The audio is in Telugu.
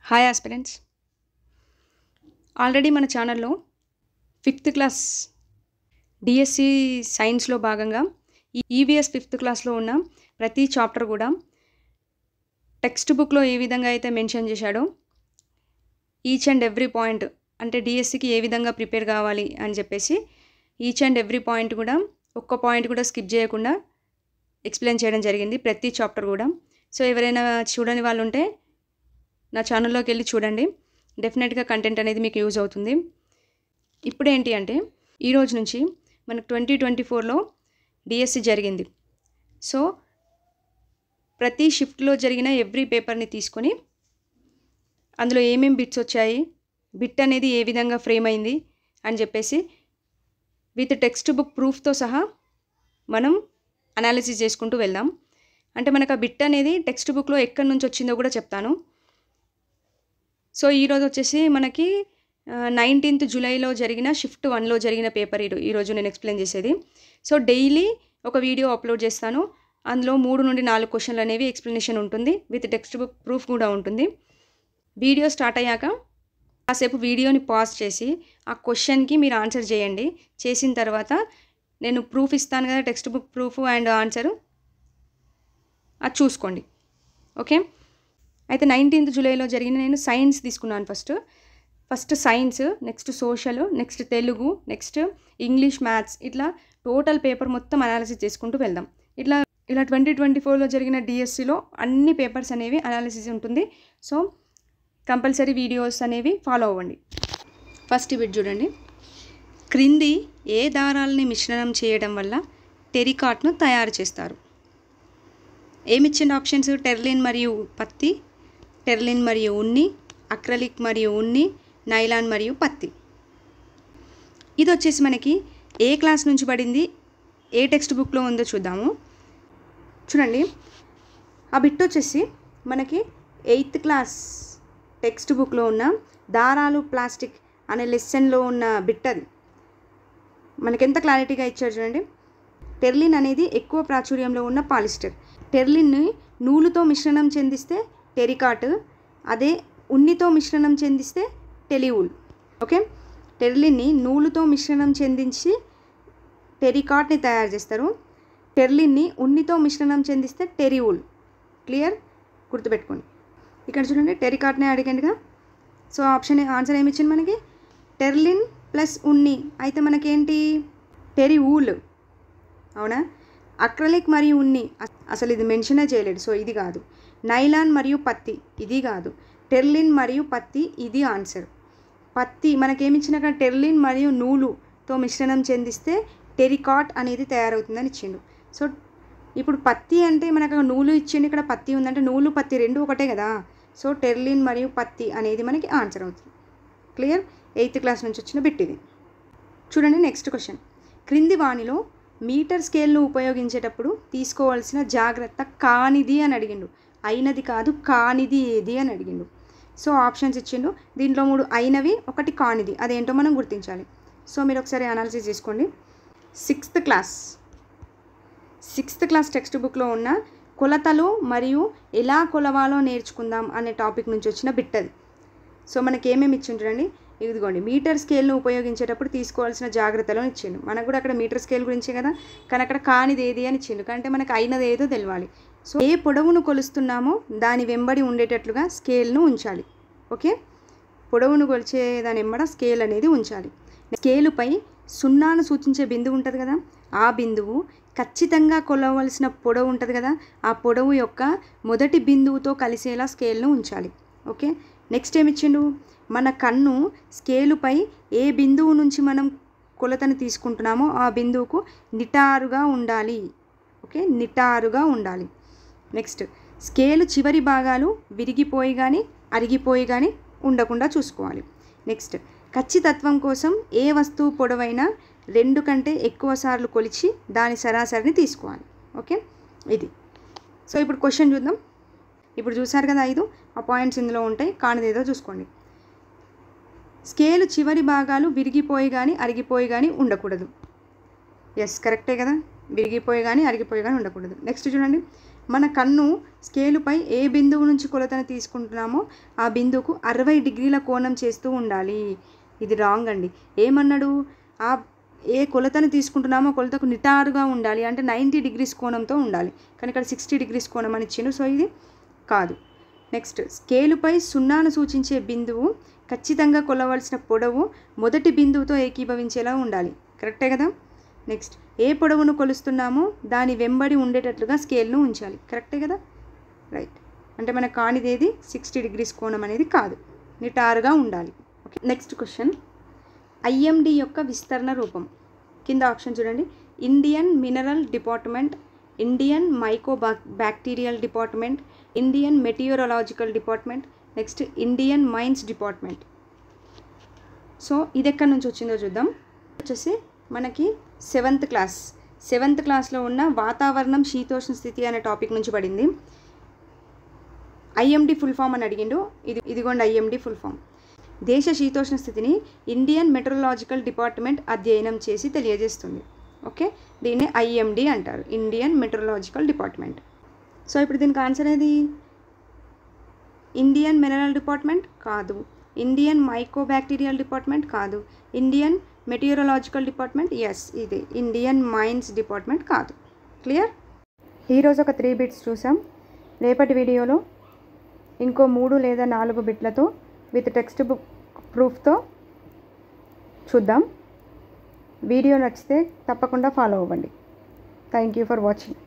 హాయ్ ఆస్పిరెంట్స్, ఆల్రెడీ మన ఛానల్లో 5th క్లాస్ డిఎస్సి సైన్స్లో భాగంగా ఈవీఎస్ 5th క్లాస్లో ఉన్న ప్రతి చాప్టర్ కూడా టెక్స్ట్ బుక్లో ఏ విధంగా అయితే మెన్షన్ చేశాడో ఈచ్ అండ్ ఎవ్రీ పాయింట్, అంటే డిఎస్సికి ఏ విధంగా ప్రిపేర్ కావాలి అని చెప్పేసి ఈచ్ అండ్ ఎవ్రీ పాయింట్ కూడా ఒక్క పాయింట్ కూడా స్కిప్ చేయకుండా ఎక్స్ప్లెయిన్ చేయడం జరిగింది, ప్రతి చాప్టర్ కూడా. సో ఎవరైనా చూడని వాళ్ళు ఉంటే నా ఛానల్లోకి వెళ్ళి చూడండి, డెఫినెట్గా కంటెంట్ అనేది మీకు యూజ్ అవుతుంది. ఇప్పుడు ఏంటి అంటే ఈరోజు నుంచి మనకు 2024లో డిఎస్సి జరిగింది. సో ప్రతి షిఫ్ట్లో జరిగిన ఎవ్రీ పేపర్ని తీసుకొని అందులో ఏమేమి బిట్స్ వచ్చాయి, బిట్ అనేది ఏ విధంగా ఫ్రేమ్ అయింది అని చెప్పేసి విత్ టెక్స్ట్ బుక్ ప్రూఫ్తో సహా మనం అనాలిసిస్ చేసుకుంటూ వెళ్దాం. అంటే మనకు ఆ బిట్ అనేది టెక్స్ట్ బుక్లో ఎక్కడి నుంచి వచ్చిందో కూడా చెప్తాను. సో ఈరోజు వచ్చేసి మనకి 19th జూలైలో జరిగిన షిఫ్ట్ 1లో జరిగిన పేపర్ ఈరోజు నేను ఎక్స్ప్లెయిన్ చేసేది. సో డైలీ ఒక వీడియో అప్లోడ్ చేస్తాను, అందులో 3 నుండి 4 క్వశ్చన్లు అనేవి ఎక్స్ప్లెనేషన్ ఉంటుంది, విత్ టెక్స్ట్ బుక్ ప్రూఫ్ కూడా ఉంటుంది. వీడియో స్టార్ట్ అయ్యాక కాసేపు వీడియోని పాజ్ చేసి ఆ క్వశ్చన్కి మీరు ఆన్సర్ చేయండి. చేసిన తర్వాత నేను ప్రూఫ్ ఇస్తాను కదా, text book proof and answer, అది చూసుకోండి. ఓకే, అయితే 19th జూలైలో జరిగిన నేను సైన్స్ తీసుకున్నాను. First science, next social, next Telugu, next English, maths, ఇట్లా టోటల్ పేపర్ మొత్తం అనాలిసిస్ చేసుకుంటూ వెళ్దాం. ఇలా 2024లో జరిగిన డిఎస్సిలో అన్ని పేపర్స్ అనేవి అనాలిసిస్ ఉంటుంది. సో కంపల్సరీ వీడియోస్ అనేవి ఫాలో అవ్వండి. ఫస్ట్ బిట్ చూడండి. క్రింది ఏ దారాలని మిశ్రణం చేయడం వల్ల టెరికాట్ను తయారు చేస్తారు? ఏమిచ్చిన ఆప్షన్స్? టెర్లిన్ మరియు పత్తి, టెర్లిన్ మరియు ఉన్ని, అక్రలిక్ మరియు ఉన్ని, నైలాన్ మరియు పత్తి. ఇది వచ్చేసి మనకి ఏ క్లాస్ నుంచి పడింది, ఏ టెక్స్ట్ బుక్లో ఉందో చూద్దాము. చూడండి, ఆ బిట్ వచ్చేసి మనకి 8th క్లాస్ టెక్స్ట్ బుక్లో ఉన్న దారాలు ప్లాస్టిక్ అనే లెసన్లో ఉన్న బిట్. అది మనకి ఎంత క్లారిటీగా ఇచ్చారు చూడండి. టెర్లిన్ అనేది ఎక్కువ ప్రాచుర్యంలో ఉన్న పాలిస్టర్. టెర్లిన్ని నూలుతో మిశ్రణం చెందిస్తే టెరికాట్, అదే ఉన్నితో మిశ్రణం చెందిస్తే టెలివూల్. ఓకే, టెర్లిన్ని నూలుతో మిశ్రణం చెందించి టెరికాట్ని తయారు చేస్తారు, టెర్లిన్ని ఉన్నితో మిశ్రణం చెందిస్తే టెరివూల్. క్లియర్, గుర్తుపెట్టుకోండి. ఇక్కడ చూడండి, టెరికాట్నే అడిగండిగా. సో ఆన్సర్ ఏమి ఇచ్చింది మనకి? టెర్లిన్ ప్లస్ ఉన్ని అయితే మనకేంటి? టెరివూల్. అవునా? అక్రలిక్ మరియు ఉన్ని అసలు ఇది మెన్షనే చేయలేడు, సో ఇది కాదు. నైలాన్ మరియు పత్తి ఇది కాదు. టెర్లిన్ మరియు పత్తి ఇది ఆన్సర్. పత్తి మనకేమిచ్చినాక టెర్లిన్ మరియు నూలుతో మిశ్రణం చెందిస్తే టెరికాట్ అనేది తయారవుతుందని ఇచ్చిండు. సో ఇప్పుడు పత్తి అంటే మనకు నూలు ఇచ్చిండు, ఇక్కడ పత్తి ఉందంటే నూలు పత్తి రెండు ఒకటే కదా. సో టెర్లిన్ మరియు పత్తి అనేది మనకి ఆన్సర్ అవుతుంది. క్లియర్, 8th క్లాస్ నుంచి వచ్చిన బిట్ ఇది. చూడండి నెక్స్ట్ క్వశ్చన్. క్రింది వాణిలో మీటర్ స్కేల్ను ఉపయోగించేటప్పుడు తీసుకోవాల్సిన జాగ్రత్త కానిది అని అడిగిండు. అయినది కాదు, కానిది ఏది అని అడిగిండు. సో ఆప్షన్స్ ఇచ్చిండు, దీంట్లో 3 అయినవి, 1 కానిది. అదేంటో మనం గుర్తించాలి. సో మీరు ఒకసారి అనాలిసిస్ చేసుకోండి. 6th క్లాస్ టెక్స్ట్ బుక్లో ఉన్న కొలతలు మరియు ఎలా కొలవాలో నేర్చుకుందాం అనే టాపిక్ నుంచి వచ్చిన బిట్ అది. సో మనకి ఏమేమి ఇచ్చిండ్రండి? ఇదిగోండి, మీటర్ స్కేల్ను ఉపయోగించేటప్పుడు తీసుకోవాల్సిన జాగ్రత్తలను ఇచ్చిండు. మనకు కూడా అక్కడ మీటర్ స్కేల్ గురించే కదా, కానీ అక్కడ కానిది ఏది అని ఇచ్చిండు, అంటే మనకు అయినది ఏదో తెలియాలి. సో ఏ పొడవును కొలుస్తున్నామో దాని వెంబడి ఉండేటట్లుగా స్కేల్ను ఉంచాలి. ఓకే, పొడవును కొలిచే దాని వెంబడ స్కేల్ అనేది ఉంచాలి. స్కేలుపై 0ను సూచించే బిందువు ఉంటుంది కదా, ఆ బిందువు ఖచ్చితంగా కొలవలసిన పొడవు ఉంటుంది కదా, ఆ పొడవు యొక్క మొదటి బిందువుతో కలిసేలా స్కేల్ను ఉంచాలి. ఓకే, నెక్స్ట్ ఏమిచ్చిండు? మన కన్ను స్కేలుపై ఏ బిందువు నుంచి మనం కొలతను తీసుకుంటున్నామో ఆ బిందువుకు నిటారుగా ఉండాలి. ఓకే, నిటారుగా ఉండాలి. నెక్స్ట్, స్కేలు చివరి భాగాలు విరిగిపోయి కానీ అరిగిపోయి కానీ ఉండకుండా చూసుకోవాలి. నెక్స్ట్, ఖచ్చితత్వం కోసం ఏ వస్తువు పొడవైనా 2 కంటే ఎక్కువ సార్లు కొలిచి దాని సరాసరిని తీసుకోవాలి. ఓకే, ఇది. సో ఇప్పుడు క్వశ్చన్ చూద్దాం. ఇప్పుడు చూసారు కదా 5, ఆ పాయింట్స్ ఇందులో ఉంటాయి, కానిదేదో చూసుకోండి. స్కేలు చివరి భాగాలు విరిగిపోయి కానీ అరిగిపోయి కానీ ఉండకూడదు. ఎస్, కరెక్టే కదా, విరిగిపోయి కానీ అరిగిపోయి కానీ ఉండకూడదు. నెక్స్ట్ చూడండి, మన కన్ను స్కేలుపై ఏ బిందువు నుంచి కొలతను తీసుకుంటున్నామో ఆ బిందువుకు 60 డిగ్రీల కోణం చేస్తూ ఉండాలి. ఇది రాంగ్ అండి. ఏమన్నాడు? ఏ కొలతను తీసుకుంటున్నామో కొలతకు నిటారుగా ఉండాలి అంటే 90 డిగ్రీస్ కోణంతో ఉండాలి. కానీ ఇక్కడ 60 డిగ్రీస్ కోణం అని ఇచ్చిండు. సో ఇది కాదు. నెక్స్ట్, స్కేలుపై సున్నాను సూచించే బిందువు ఖచ్చితంగా కొలవలసిన పొడవు మొదటి బిందువుతో ఏకీభవించేలా ఉండాలి. కరెక్టే కదా. నెక్స్ట్, ఏ పొడవును కొలుస్తున్నామో దాని వెంబడి ఉండేటట్లుగా స్కేల్ను ఉంచాలి. కరెక్టే కదా. రైట్. అంటే మనకు కానిదేది 60 డిగ్రీస్ కోణం అనేది కాదు, నిటారుగా ఉండాలి. ఓకే. నెక్స్ట్ క్వశ్చన్, ఐఎండి యొక్క విస్తరణ రూపం. కింద ఆప్షన్ చూడండి. Indian mineral department, Indian bacterial department, Indian meteorological department, next Indian mines department. So ఇది ఎక్కడి నుంచి వచ్చిందో చూద్దాం. వచ్చేసి మనకి సెవెంత్ క్లాస్లో ఉన్న వాతావరణం శీతోష్ణ స్థితి అనే టాపిక్ నుంచి పడింది. ఐఎండి ఫుల్ ఫామ్ అని అడిగిండు. ఇదిగోండి ఐఎండి ఫుల్ ఫామ్. దేశ శీతోష్ణ స్థితిని ఇండియన్ మెటీరియలాజికల్ డిపార్ట్మెంట్ అధ్యయనం చేసి తెలియజేస్తుంది. ఓకే, దీన్ని ఐఎండి అంటారు, ఇండియన్ మెటీరియలాజికల్ డిపార్ట్మెంట్. సో ఇప్పుడు దీనికి ఆన్సర్ ఏది? ఇండియన్ మినరల్ డిపార్ట్మెంట్ కాదు, ఇండియన్ మైకోబ్యాక్టీరియల్ డిపార్ట్మెంట్ కాదు, ఇండియన్ మెటీరియలాజికల్ డిపార్ట్మెంట్ ఎస్ ఇది ఇండియన్ మైన్స్ డిపార్ట్మెంట్ కాదు. క్లియర్? ఈరోజు ఒక 3 బిట్స్ చూసాం. రేపటి వీడియోలో ఇంకో 3 లేదా 4 బిట్లతో విత్ టెక్స్ట్ బుక్ ప్రూఫ్తో చూద్దాం. వీడియో నచ్చితే తప్పకుండా ఫాలో అవ్వండి. Thank you for watching.